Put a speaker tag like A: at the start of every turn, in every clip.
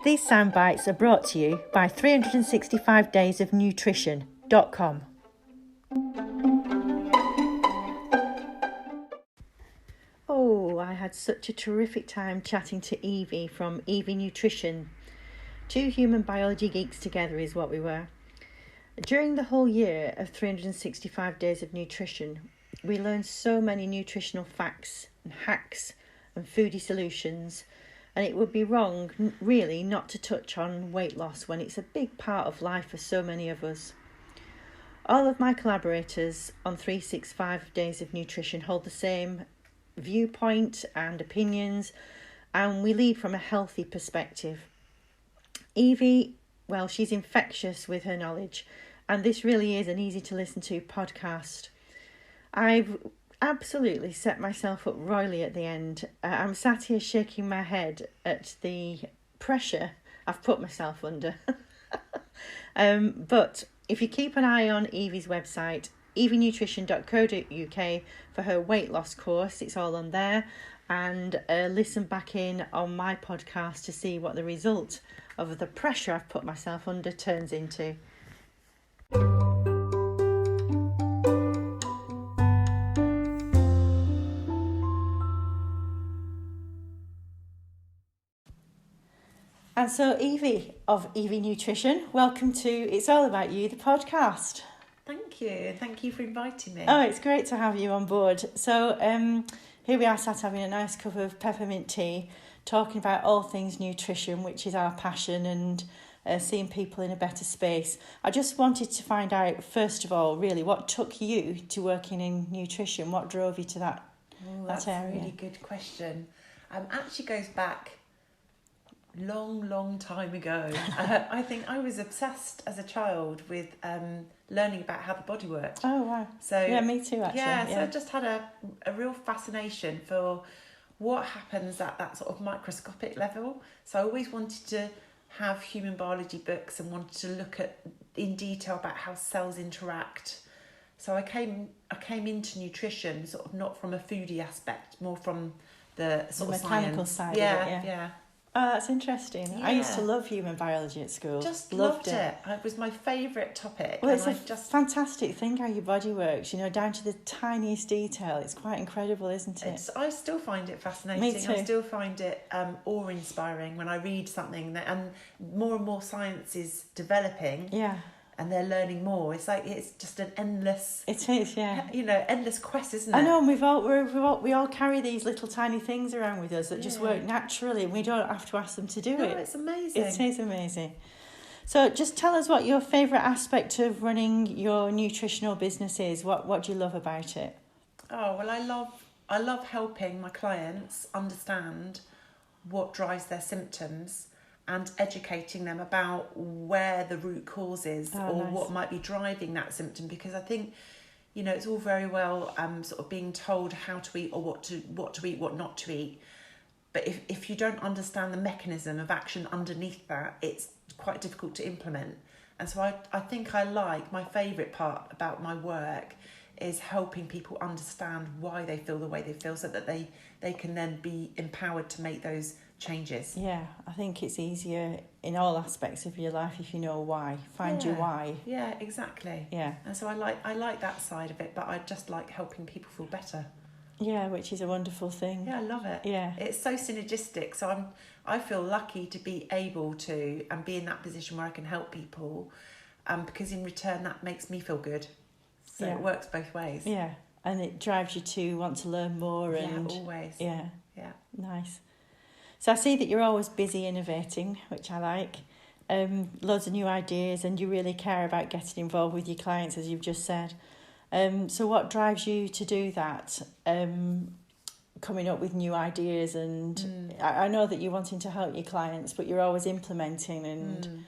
A: These sound bites are brought to you by 365daysofnutrition.com. Oh, I had such a terrific time chatting to Evie from Evie Nutrition. Two human biology geeks together is what we were. During the whole year of 365 Days of Nutrition, we learned so many nutritional facts and hacks and foodie solutions, and it would be wrong, really, not to touch on weight loss when it's a big part of life for so many of us. All of my collaborators on 365 Days of Nutrition hold the same viewpoint and opinions, and we lead from a healthy perspective. Evie, well, she's infectious with her knowledge, and this really is an easy to listen to podcast. I've absolutely set myself up royally at the end. I'm sat here shaking my head at the pressure I've put myself under. But if you keep an eye on Evie's website, evienutrition.co.uk, for her weight loss course, it's all on there, and listen back in on my podcast to see what the result of the pressure I've put myself under turns into. And so Evie of Evie Nutrition, welcome to It's All About You, the podcast.
B: Thank you. Thank you for inviting me.
A: Oh, it's great to have you on board. So here we are sat having a nice cup of peppermint tea, talking about all things nutrition, which is our passion, and seeing people in a better space. I just wanted to find out, first of all, really, what took you to working in nutrition? What drove you to that area?
B: That's a really good question. Actually goes back long time ago. I think I was obsessed as a child with learning about how the body worked.
A: Oh, wow.
B: So
A: yeah, me too, actually.
B: So I just had a real fascination for what happens at that sort of microscopic level. So I always wanted to have human biology books and wanted to look at in detail about how cells interact. So I came into nutrition sort of not from a foodie aspect, more from the sort of
A: mechanical
B: science.
A: side of it, yeah. Oh, that's interesting.
B: Yeah.
A: I used to love human biology at school.
B: Just loved it. It was my favourite topic.
A: Well, it's a fantastic thing how your body works, down to the tiniest detail. It's quite incredible, isn't it?
B: I still find it fascinating.
A: Me too.
B: I still find it awe-inspiring when I read something and more science is developing.
A: Yeah.
B: And they're learning more. It's like it's just an endless.
A: It is, yeah.
B: Endless quest, isn't it?
A: I know, and we all carry these little tiny things around with us that just work naturally, and we don't have to ask them to do it.
B: No, it's amazing.
A: It is amazing. So, just tell us what your favourite aspect of running your nutritional business is. What do you love about it?
B: Oh well, I love helping my clients understand what drives their symptoms, and educating them about where the root cause is what might be driving that symptom. Because I think, it's all very well sort of being told how to eat or what to eat, what not to eat. But if you don't understand the mechanism of action underneath that, it's quite difficult to implement. And so I think my favourite part about my work is helping people understand why they feel the way they feel, so that they can then be empowered to make those changes.
A: Yeah, I think it's easier in all aspects of your life if you know why. Find your why.
B: Yeah, exactly.
A: Yeah.
B: And so I like that side of it, but I just like helping people feel better.
A: Yeah, which is a wonderful thing.
B: Yeah, I love it.
A: Yeah.
B: It's so synergistic. So I feel lucky to be able to and be in that position where I can help people, because in return that makes me feel good. So it works both ways.
A: Yeah. And it drives you to want to learn more. And
B: always.
A: Yeah.
B: Yeah.
A: Nice. So I see that you're always busy innovating, which I like. Loads of new ideas, and you really care about getting involved with your clients, as you've just said. So what drives you to do that? Coming up with new ideas, and I know that you're wanting to help your clients, but you're always implementing and...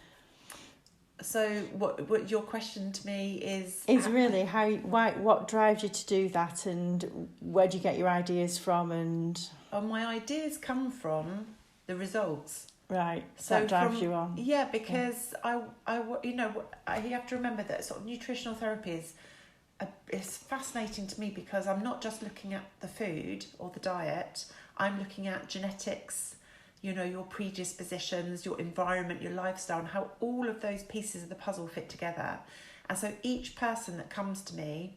B: So what your question to me is
A: really what drives you to do that, and where do you get your ideas from? And
B: my ideas come from the results.
A: Right, so that drives you on.
B: Yeah, because I you have to remember that sort of nutritional therapy is fascinating to me, because I'm not just looking at the food or the diet. I'm looking at genetics, you know, your predispositions, your environment, your lifestyle, and how all of those pieces of the puzzle fit together. And so each person that comes to me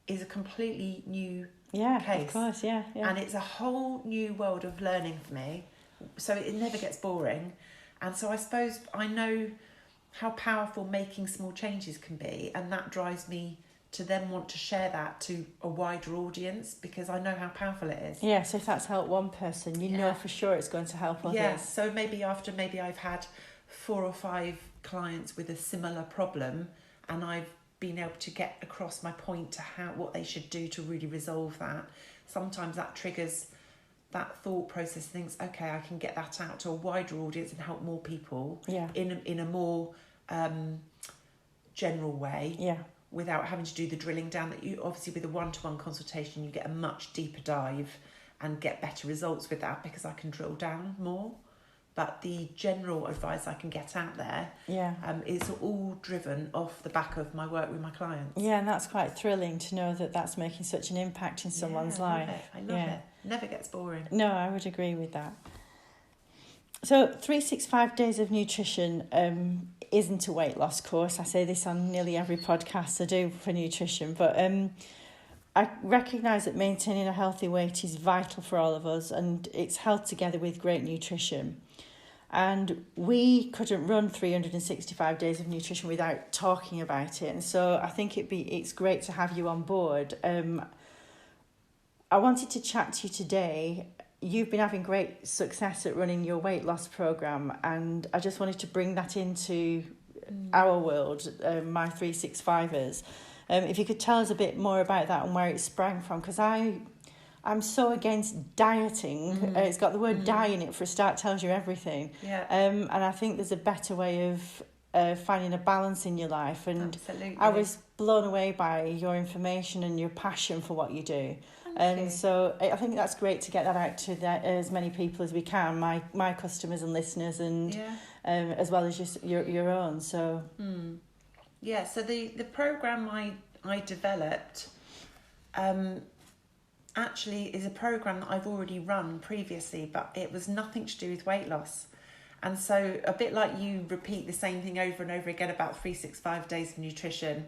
B: is a completely new case.
A: Of course, yeah.
B: And it's a whole new world of learning for me. So it never gets boring. And so I suppose I know how powerful making small changes can be, and that drives me to then want to share that to a wider audience, because I know how powerful it is.
A: Yeah, so if that's helped one person, you know for sure it's going to help others.
B: Yeah, so maybe I've had 4 or 5 clients with a similar problem, and I've been able to get across my point to what they should do to really resolve that. Sometimes that triggers that thought process, thinks, okay, I can get that out to a wider audience and help more people in a more general way, without having to do the drilling down that you obviously with a one-to-one consultation you get a much deeper dive and get better results with that, because I can drill down more. But the general advice I can get out there is all driven off the back of my work with my clients.
A: Yeah, and that's quite thrilling to know that that's making such an impact in someone's life.
B: I love it. Never gets boring.
A: No, I would agree with that. So 365 Days of Nutrition isn't a weight loss course. I say this on nearly every podcast I do for nutrition, but I recognise that maintaining a healthy weight is vital for all of us, and it's held together with great nutrition. And we couldn't run 365 Days of Nutrition without talking about it, and so I think it's great to have you on board. I wanted to chat to you today. You've been having great success at running your weight loss program, and I just wanted to bring that into our world, my 365ers. If you could tell us a bit more about that and where it sprang from, because I'm so against dieting. It's got the word die in it for a start, tells you everything.
B: Yeah.
A: And I think there's a better way of finding a balance in your life. And
B: absolutely.
A: I was blown away by your information and your passion for what you do. So I think that's great to get that out to as many people as we can, my customers and listeners, and as well as your own. So
B: yeah, so the program I developed actually is a program that I've already run previously, but it was nothing to do with weight loss. And so a bit like you repeat the same thing over and over again about 365 Days of Nutrition,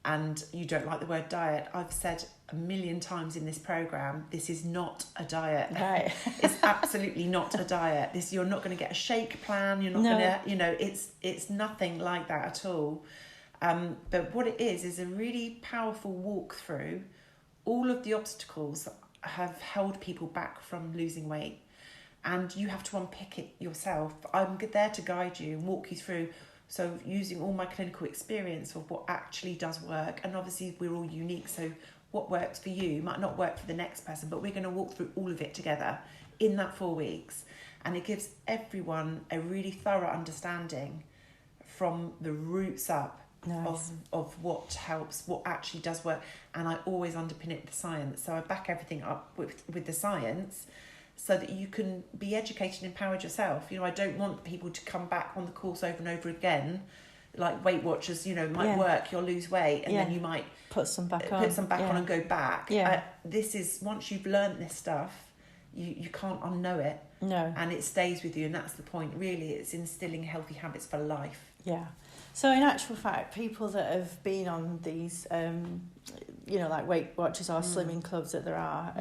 B: and you don't like the word diet, I've said a million times in this program, this is not a diet.
A: Right.
B: It's absolutely not a diet. You're not going to get a shake plan. You're not going to, it's nothing like that at all. But what it is a really powerful walk through all of the obstacles that have held people back from losing weight. And you have to unpick it yourself. I'm there to guide you and walk you through. So using all my clinical experience of what actually does work. And obviously we're all unique. So what works for you might not work for the next person, but we're going to walk through all of it together in that 4 weeks. And it gives everyone a really thorough understanding from the roots up. Nice. Of what helps, what actually does work. And I always underpin it with science. So I back everything up with the science, so that you can be educated and empowered yourself. I don't want people to come back on the course over and over again, like Weight Watchers, it might work, you'll lose weight, and then you might
A: put some back
B: on and go back.
A: Yeah.
B: This is, once you've learnt this stuff, you can't unknow it.
A: No.
B: And it stays with you, and that's the point, really. It's instilling healthy habits for life.
A: Yeah. So in actual fact, people that have been on these, like Weight Watchers or slimming clubs that there are,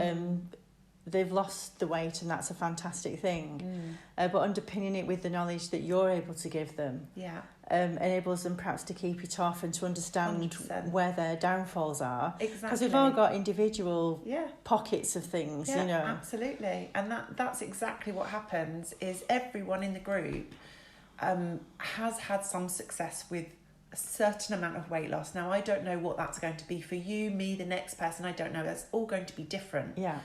A: they've lost the weight, and that's a fantastic thing. But underpinning it with the knowledge that you're able to give them enables them perhaps to keep it off and to understand 100%. Where their downfalls are.
B: Exactly.
A: Because we've all got individual pockets of things,
B: Absolutely. And that's exactly what happens, is everyone in the group has had some success with a certain amount of weight loss. Now, I don't know what that's going to be for you, me, the next person. I don't know. That's all going to be different.
A: Yeah.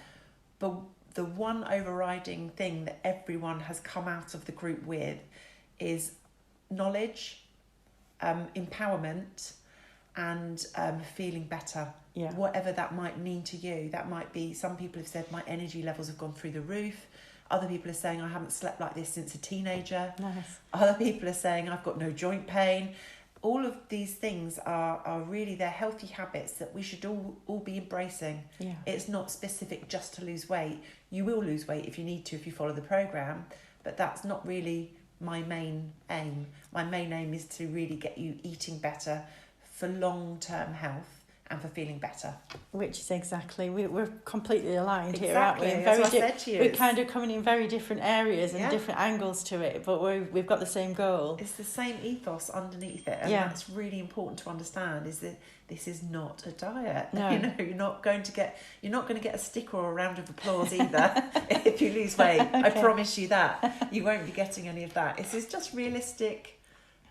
B: But the one overriding thing that everyone has come out of the group with is knowledge, empowerment, and feeling better. Yeah. Whatever that might mean to you. That might be, some people have said, my energy levels have gone through the roof. Other people are saying, I haven't slept like this since a teenager.
A: Nice.
B: Other people are saying, I've got no joint pain. all of these things are really, they're healthy habits that we should all be embracing.
A: Yeah.
B: It's not specific just to lose weight. You will lose weight if you need to, if you follow the program, but that's not really my main aim. My main aim is to really get you eating better for long-term health and for feeling better.
A: Which is exactly, we're completely aligned here,
B: Exactly.
A: aren't we?
B: That's what I said to you.
A: We're kind of coming in very different areas and different angles to it, but we've got the same goal.
B: It's the same ethos underneath it, and that's really important to understand, is that this is not a diet.
A: No.
B: You know, you're not going to get a sticker or a round of applause either if you lose weight. Okay. I promise you that. You won't be getting any of that. This is just realistic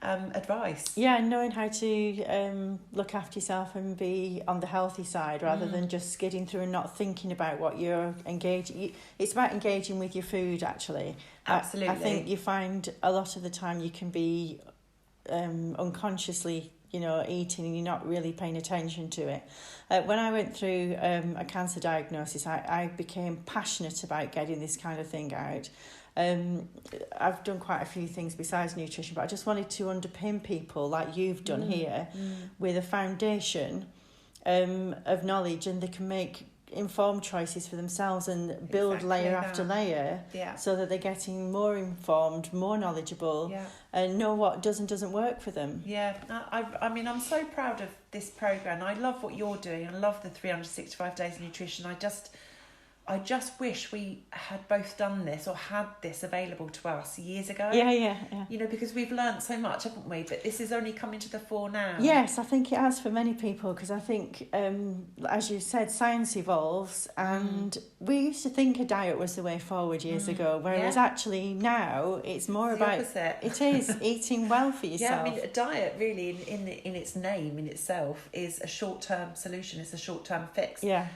B: advice.
A: Yeah, knowing how to look after yourself and be on the healthy side rather than just skidding through and not thinking about what you're engaging. It's about engaging with your food, actually.
B: Absolutely.
A: I think you find a lot of the time you can be unconsciously, eating and you're not really paying attention to it. When I went through a cancer diagnosis, I became passionate about getting this kind of thing out. I've done quite a few things besides nutrition, but I just wanted to underpin people like you've done here with a foundation of knowledge, and they can make informed choices for themselves and build layer after layer so that they're getting more informed, more knowledgeable and know what does and doesn't work for them.
B: I mean, I'm so proud of this program. I love what you're doing. I love the 365 days of nutrition. I just wish we had both done this or had this available to us years ago.
A: Yeah.
B: Because we've learnt so much, haven't we? But this is only coming to the fore now.
A: Yes, I think it has for many people, because I think, as you said, science evolves, and we used to think a diet was the way forward years ago, whereas actually now it's more about...
B: opposite.
A: It is, eating well for yourself.
B: Yeah, I mean, a diet really, in its name, in itself, is a short-term solution. It's a short-term fix.
A: Yeah.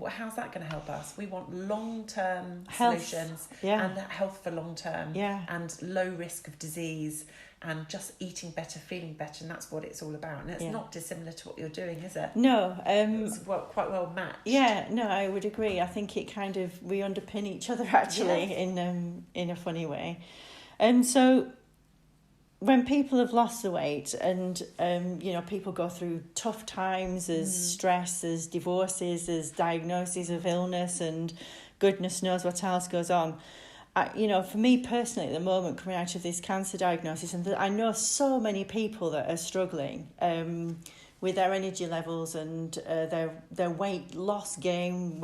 B: How's that going to help us? We want long-term
A: health,
B: solutions and health for long-term and low risk of disease and just eating better, feeling better, and that's what it's all about. And it's not dissimilar to what you're doing, is it?
A: No.
B: It's quite well matched.
A: Yeah, no, I would agree. I think it kind of, we underpin each other actually in a funny way. So when people have lost the weight and, people go through tough times, as stress, as divorces, as diagnoses of illness, and goodness knows what else goes on. For me personally at the moment, coming out of this cancer diagnosis, and I know so many people that are struggling with their energy levels and their weight gain,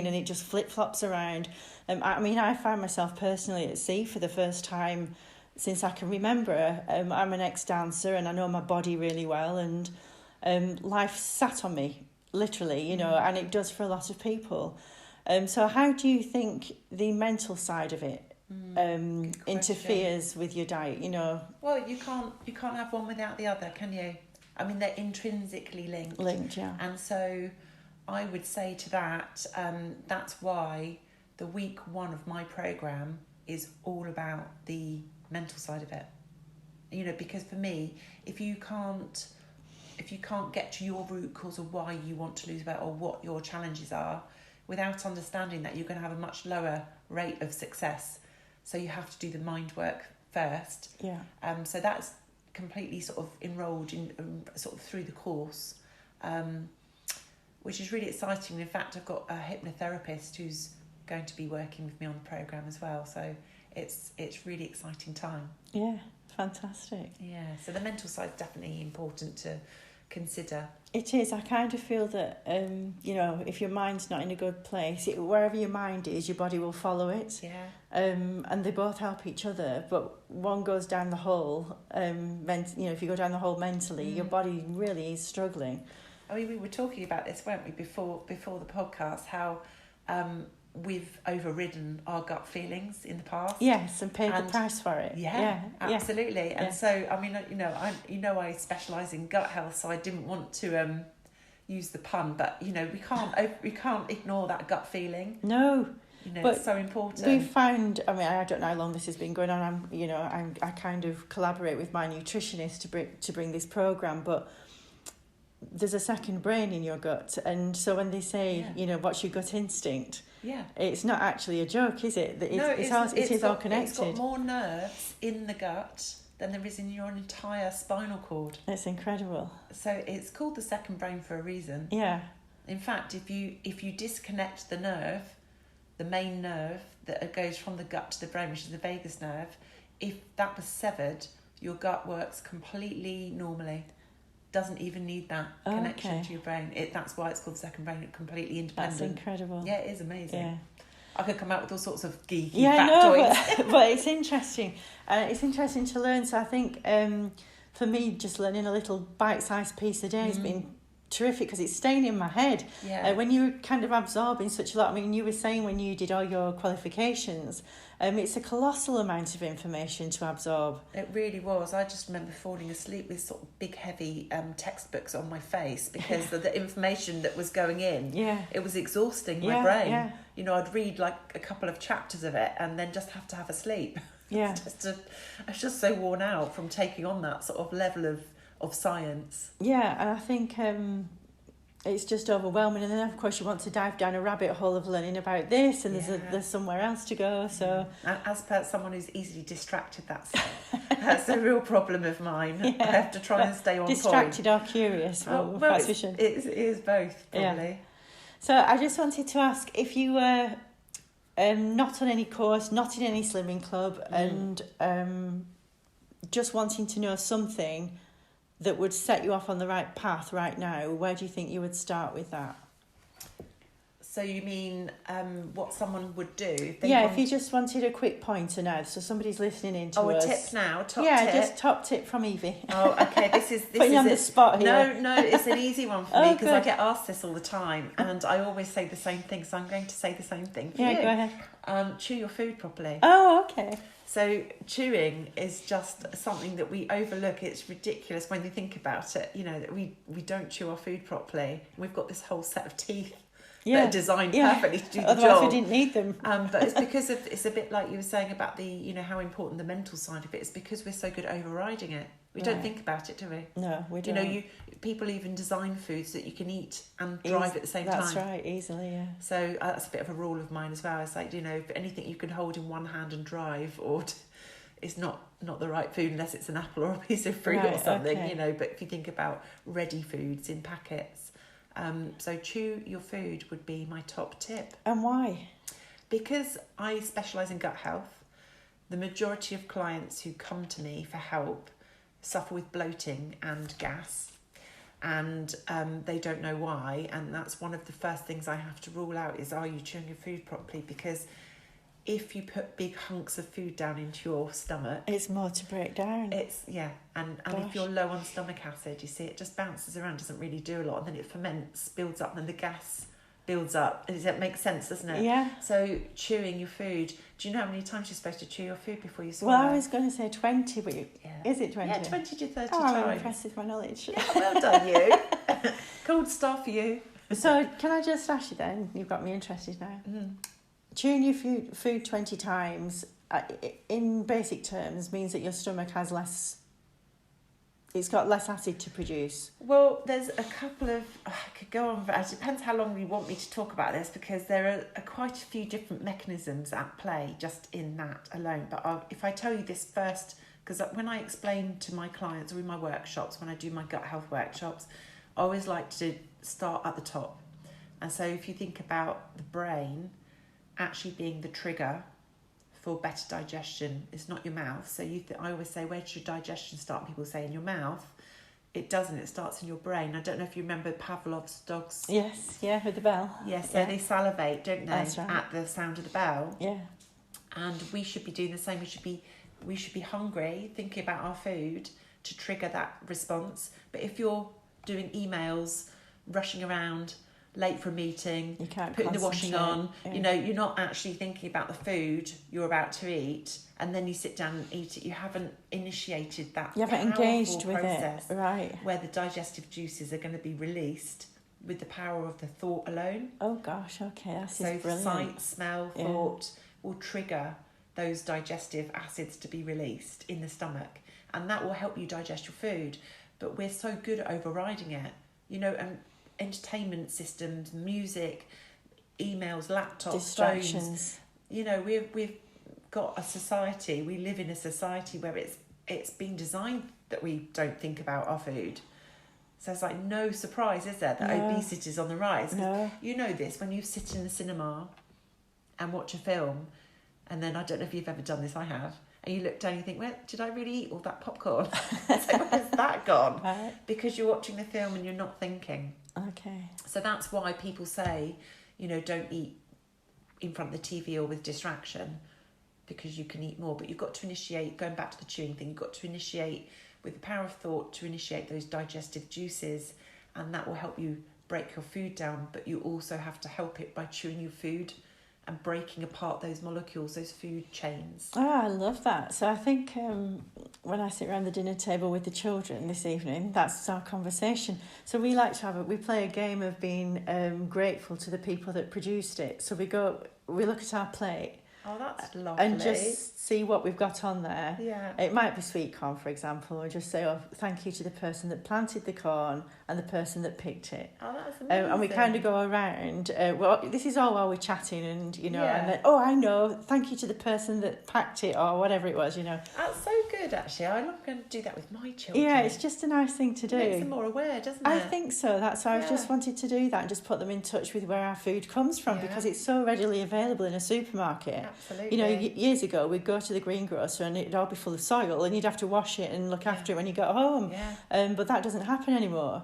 A: and it just flip-flops around. I find myself personally at sea for the first time since I can remember. I'm an ex-dancer and I know my body really well, and life sat on me, literally, and it does for a lot of people. So how do you think the mental side of it interferes with your diet,
B: Well, you can't have one without the other, can you? I mean, they're intrinsically linked.
A: Yeah.
B: And so I would say to that, that's why the week 1 of my programme is all about the mental side of it. Because for me, if you can't get to your root cause of why you want to lose weight or what your challenges are, without understanding that, you're going to have a much lower rate of success. So you have to do the mind work first.
A: Yeah.
B: So that's completely sort of enrolled in sort of through the course, which is really exciting. In fact, I've got a hypnotherapist who's going to be working with me on the programme as well. So it's really exciting time.
A: Yeah, fantastic.
B: Yeah, so the mental side is definitely important to consider.
A: It is. I kind of feel that, if your mind's not in a good place, wherever your mind is, your body will follow it.
B: Yeah.
A: And they both help each other, but one goes down the hole. If you go down the hole mentally, your body really is struggling.
B: I mean, we were talking about this, weren't we, before the podcast, how we've overridden our gut feelings in the past.
A: Yes, and paid the price for it.
B: Yeah, absolutely.
A: Yeah.
B: And so, I mean, I specialise in gut health, so I didn't want to use the pun, but we can't ignore that gut feeling.
A: No, but
B: it's so important.
A: We've found. I mean, I don't know how long this has been going on. I kind of collaborate with my nutritionist to bring this programme, but there's a second brain in your gut, and so when they say, what's your gut instinct?
B: Yeah,
A: it's not actually a joke, is it? It is all connected.
B: It's got more nerves in the gut than there is in your entire spinal cord.
A: It's incredible.
B: So it's called the second brain for a reason.
A: Yeah.
B: In fact, if you disconnect the nerve, the main nerve that goes from the gut to the brain, which is the vagus nerve, if that was severed, your gut works completely normally. Doesn't even need that connection to your brain. That's why it's called the second brain, completely independent.
A: That's incredible.
B: Yeah, it is amazing.
A: Yeah.
B: I could come out with all sorts of geeky
A: factoids. No, but it's interesting. It's interesting to learn. So I think for me, just learning a little bite-sized piece a day has been terrific because it's staying in my head.
B: Yeah.
A: When you're kind of absorbing such a lot, I mean, you were saying when you did all your qualifications, it's a colossal amount of information to absorb.
B: It really was. I just remember falling asleep with sort of big, heavy textbooks on my face because of the information that was going in.
A: Yeah.
B: It was exhausting my brain. Yeah. You know, I'd read like a couple of chapters of it and then just have to have a sleep.
A: Yeah.
B: I was just so worn out from taking on that sort of level of science.
A: Yeah, and I think it's just overwhelming, and then of course you want to dive down a rabbit hole of learning about this, and there's somewhere else to go. So,
B: and as per someone who's easily distracted, that's a real problem of mine. Yeah. I have to try and stay on
A: distracted
B: point.
A: or curious.
B: Well, it is both probably.
A: Yeah. So I just wanted to ask if you were not on any course, not in any slimming club, and just wanting to know something that would set you off on the right path right now, where do you think you would start with that?
B: So you mean what someone would do?
A: If you just wanted a quick pointer now, so somebody's listening in to us.
B: A tip now, top tip?
A: Yeah, just top tip from Evie.
B: Oh, okay, this is
A: putting you on the spot here.
B: No, it's an easy one for me because I get asked this all the time and I always say the same thing, so I'm going to say the same thing for you.
A: Yeah, go ahead.
B: Chew your food properly.
A: Oh, okay.
B: So chewing is just something that we overlook. It's ridiculous when you think about it, you know, that we don't chew our food properly. We've got this whole set of teeth that are designed perfectly to do the job.
A: Otherwise we didn't need them.
B: But it's because it's a bit like you were saying about the, you know, how important the mental side of it is, because we're so good at overriding it. We don't think about it, do we?
A: No, we don't.
B: You know, people even design foods that you can eat and drive at the same time.
A: That's right, easily, yeah.
B: So that's a bit of a rule of mine as well. It's like, you know, if anything you can hold in one hand and drive, or it's not the right food unless it's an apple or a piece of fruit or something, you know. But if you think about ready foods in packets, so chew your food would be my top tip.
A: And why?
B: Because I specialise in gut health. The majority of clients who come to me for help suffer with bloating and gas, and they don't know why, and that's one of the first things I have to rule out is, are you chewing your food properly? Because if you put big hunks of food down into your stomach,
A: it's more to break down.
B: And if you're low on stomach acid, you see it just bounces around, doesn't really do a lot, and then it ferments, builds up, and then the gas builds up. It makes sense, doesn't it?
A: Yeah.
B: So chewing your food, do you know how many times you're supposed to chew your food before you swallow?
A: Well, I was going to say 20, but is it 20?
B: Yeah, 20 to 30 times.
A: I'm impressed with my knowledge.
B: Yeah, well done, you. Gold star for you.
A: So can I just ask you then, you've got me interested now. Chewing your food 20 times, in basic terms, means that your stomach has less... It's got less acid to produce.
B: Well, there's a couple of... I could go on, but it depends how long you want me to talk about this, because there are quite a few different mechanisms at play just in that alone. But if I tell you this first, because when I explain to my clients or in my workshops, when I do my gut health workshops, I always like to start at the top. And so if you think about the brain actually being the trigger for better digestion, it's not your mouth. So I always say, where does your digestion start? People say in your mouth. It doesn't. It starts in your brain. I don't know if you remember Pavlov's dogs.
A: Yes, yeah, with the bell.
B: Yes, so they salivate, don't they?
A: That's right.
B: At the sound of the bell.
A: Yeah.
B: And we should be doing the same. We should be hungry, thinking about our food to trigger that response. But if you're doing emails, rushing around, late for a meeting, putting the washing on, you know, you're not actually thinking about the food you're about to eat, and then you sit down and eat it. You haven't initiated that.
A: You haven't engaged with it, right?
B: Where the digestive juices are going to be released with the power of the thought alone.
A: Oh gosh, okay, that's
B: so
A: brilliant.
B: Sight, smell, thought will trigger those digestive acids to be released in the stomach, and that will help you digest your food. But we're so good at overriding it, you know, and entertainment systems, music, emails, laptops, distractions. Phones. You know, we've got a society. We live in a society where it's been designed that we don't think about our food. So it's like no surprise, is there, that obesity is on the rise?
A: No.
B: You know this, when you sit in the cinema and watch a film, and then, I don't know if you've ever done this, I have, and you look down and you think, well, did I really eat all that popcorn? So where's that gone?
A: Right.
B: Because you're watching the film and you're not thinking.
A: Okay.
B: So that's why people say, you know, don't eat in front of the TV or with distraction, because you can eat more. But you've got to initiate, going back to the chewing thing, you've got to initiate with the power of thought to initiate those digestive juices, and that will help you break your food down. But you also have to help it by chewing your food and breaking apart those molecules, those food chains.
A: Oh, I love that. So I think when I sit around the dinner table with the children this evening, that's our conversation. So we like to we play a game of being grateful to the people that produced it. So we look at our plate.
B: Oh, that's lovely.
A: And just see what we've got on there.
B: Yeah.
A: It might be sweet corn, for example, or just say, oh, thank you to the person that planted the corn and the person that picked it.
B: Oh, that's amazing.
A: And we kind of go around. Well, this is all while we're chatting, and and then, I know, thank you to the person that packed it, or whatever it was,
B: That's so good, actually. I'm not going to do that with my children.
A: Yeah, it's just a nice thing to do.
B: It makes them more aware, doesn't it?
A: I think so. That's why I just wanted to do that and just put them in touch with where our food comes from, because it's so readily available in a supermarket.
B: Absolutely.
A: Years ago, we'd go to the greengrocer and it'd all be full of soil, and you'd have to wash it and look after it when you got home.
B: Yeah.
A: But that doesn't happen anymore.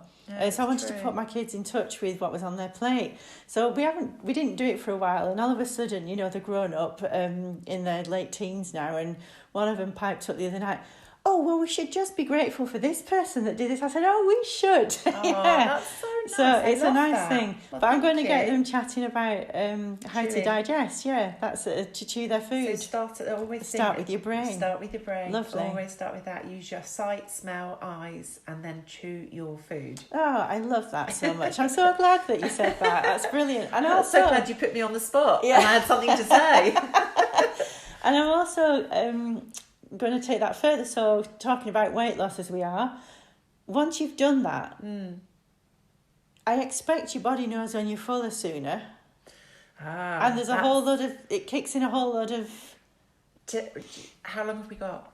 A: So I wanted to put my kids in touch with what was on their plate. So we didn't do it for a while, and all of a sudden, they're grown up in their late teens now, and one of them piped up the other night, oh, well, we should just be grateful for this person that did this. I said, oh, we should.
B: Oh, that's so nice.
A: So it's a nice thing.
B: Well,
A: but I'm going to get them chatting about how to digest. Yeah, that's to chew their food.
B: So
A: start with your brain.
B: Start with your brain.
A: Lovely.
B: Always start with that. Use your sight, smell, eyes, and then chew your food.
A: Oh, I love that so much. I'm so glad that you said that. That's brilliant. And
B: I'm so glad you put me on the spot. And I had something to say.
A: And I'm also going to take that further. So talking about weight loss as we are, once you've done that, I expect your body knows when you're fuller sooner. And there's it kicks in a whole lot of...
B: How long have we got?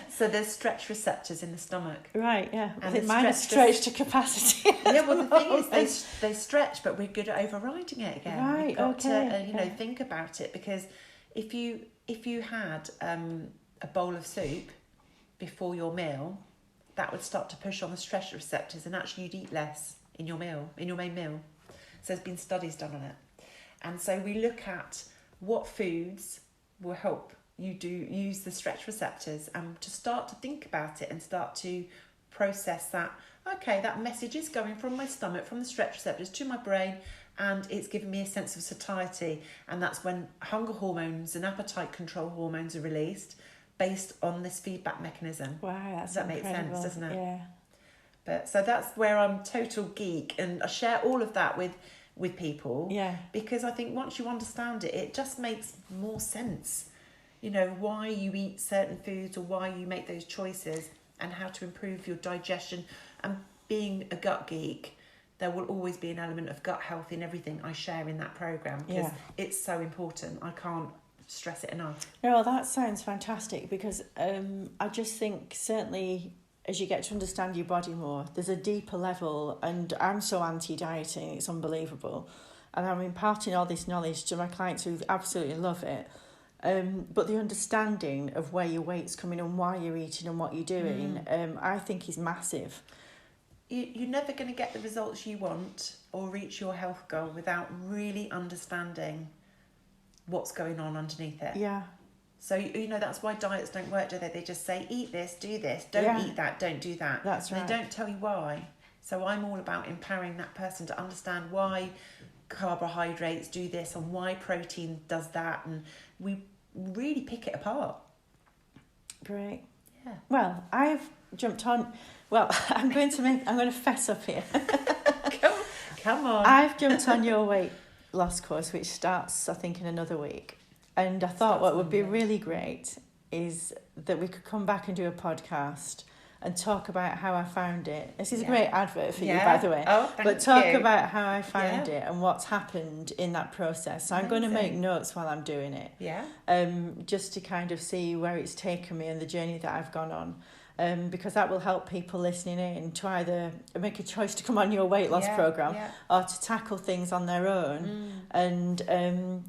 B: So there's stretch receptors in the stomach.
A: Right, yeah.
B: And
A: I think mine is stretched to capacity.
B: Yeah, well, the thing is, they stretch, but we're good at overriding it again.
A: Right,
B: We've got to, think about it, because if you had a bowl of soup before your meal, that would start to push on the stretch receptors, and actually you'd eat less in your main meal. So there's been studies done on it. And so we look at what foods will help you use the stretch receptors, and to start to think about it and start to process that. Okay, that message is going from my stomach, from the stretch receptors to my brain, and it's giving me a sense of satiety. And that's when hunger hormones and appetite control hormones are released based on this feedback mechanism.
A: Wow,
B: does that make sense, doesn't it?
A: Yeah.
B: But so that's where I'm total geek, and I share all of that with people.
A: Yeah.
B: Because I think once you understand it, it just makes more sense. Why you eat certain foods, or why you make those choices, and how to improve your digestion. And being a gut geek, there will always be an element of gut health in everything I share in that program, because it's so important. I can't stress it enough.
A: No, that sounds fantastic, because I just think certainly as you get to understand your body more, there's a deeper level, and I'm so anti-dieting, it's unbelievable. And I'm imparting all this knowledge to my clients who absolutely love it. But the understanding of where your weight's coming and why you're eating and what you're doing, I think is massive.
B: You're never going to get the results you want or reach your health goal without really understanding what's going on underneath it.
A: Yeah.
B: So, that's why diets don't work, do they? They just say, eat this, do this, don't eat that, don't do that.
A: That's right.
B: They don't tell you why. So I'm all about empowering that person to understand why carbohydrates do this and why protein does that, and we really pick it apart.
A: Great.
B: Yeah.
A: Well, I've jumped on. Well, I'm going to fess up here.
B: Come on.
A: I've jumped on your weight loss course, which starts, I think, in another week. And I thought what would be really great is that we could come back and do a podcast and talk about how I found it. This is a
B: Yeah.
A: great advert for you,
B: Yeah.
A: by the way.
B: Oh, thank
A: But talk
B: you.
A: about how I found
B: Yeah.
A: it and what's happened in that process. So I'm going to make
B: Amazing.
A: notes while I'm doing it,
B: Yeah.
A: just to kind of see where it's taken me and the journey that I've gone on. Because that will help people listening in to either make a choice to come on your weight loss program or to tackle things on their own and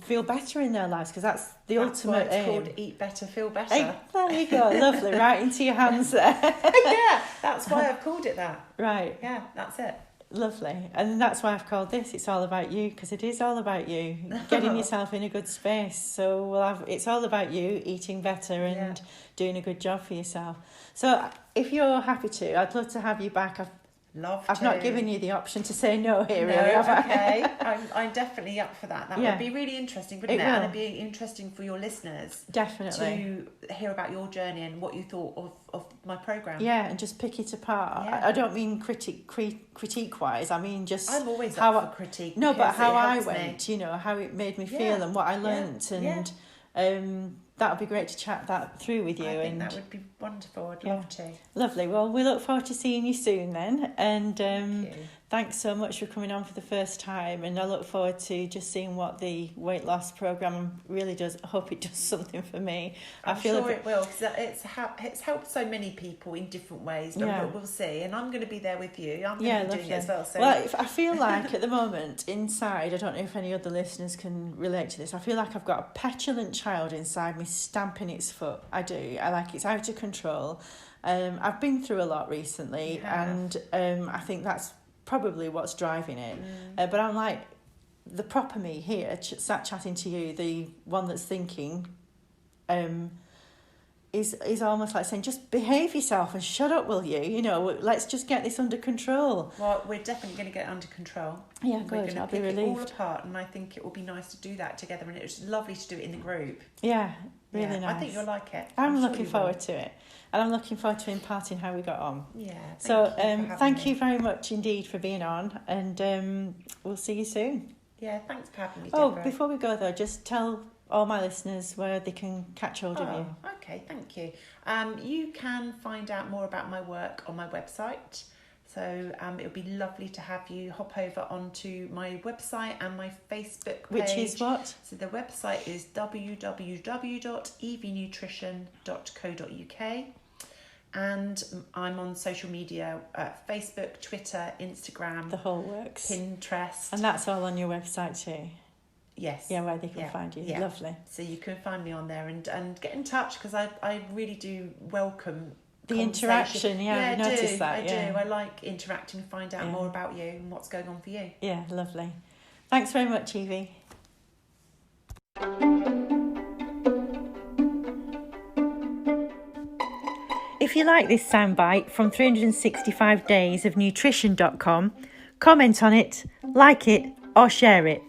A: feel better in their lives, because that's the ultimate
B: why it's
A: aim.
B: called Eat Better, Feel Better.
A: Hey, there you go, lovely, right into your hands there.
B: Yeah, that's why I've called it that.
A: Right,
B: Yeah, that's it.
A: lovely. And that's why I've called this It's All About You, because it is all about you, getting yourself in a good space. So it's all about you eating better and doing a good job for yourself. So if you're happy to, I'd love to have you back. I've not given you the option to say no here, really, have I?
B: Okay. I'm definitely up for that. That would be really interesting, wouldn't it?
A: Will.
B: And it'd be interesting for your listeners
A: Definitely.
B: to hear about your journey and what you thought of my programme.
A: Yeah, and just pick it apart.
B: Yeah.
A: I don't mean critique-wise. I mean just
B: I'm always
A: how
B: up for critique.
A: No, but how I
B: helps
A: went,
B: me.
A: how it made me feel and what I learnt. And that would be great to chat that through with you.
B: I think that would be wonderful. I'd love to.
A: Lovely. Well, we look forward to seeing you soon then. And
B: Thank you.
A: thanks so much for coming on for the first time. And I look forward to just seeing what the weight loss programme really does. I hope it does something for me.
B: I'm sure it will, because it's helped so many people in different ways, but we'll see. And I'm going to be there with you. I'm going to be doing it as well. So.
A: Well, I feel like at the moment inside, I don't know if any other listeners can relate to this, I feel like I've got a petulant child inside me stamping its foot. I do. I like it's out of control. I've been through a lot recently, and I think that's probably what's driving it. But I'm like, the proper me here, sat chatting to you, the one that's thinking, is almost like saying, just behave yourself and shut up, will you? Let's just get this under control.
B: Well, we're definitely going to get it under control.
A: Yeah,
B: we're
A: good.
B: I'll
A: be relieved.
B: It all apart, and I think it will be nice to do that together. And it's lovely to do it in the group.
A: Yeah, really nice.
B: I think you'll like it.
A: I'm
B: sure
A: looking forward to it. And I'm looking forward to imparting how we got on.
B: Yeah.
A: Thank you very much indeed for being on, and we'll see you soon.
B: Yeah, thanks for having me,
A: Oh,
B: Deborah.
A: before we go though, just tell all my listeners where they can catch hold of you.
B: Okay, thank you. You can find out more about my work on my website. So it would be lovely to have you hop over onto my website and my Facebook page.
A: Which is what?
B: So the website is www.evienutrition.co.uk. And I'm on social media, Facebook, Twitter, Instagram.
A: The whole works.
B: Pinterest.
A: And that's all on your website too?
B: Yes.
A: Yeah, where they can find you.
B: Yeah.
A: Lovely.
B: So you can find me on there and get in touch, because I really do welcome
A: the interaction. Yeah, I've noticed that.
B: I do. I like interacting and find out more about you and what's going on for you.
A: Yeah, lovely. Thanks very much, Evie. If you like this soundbite from 365 days of nutrition.com, comment on it, like it, or share it.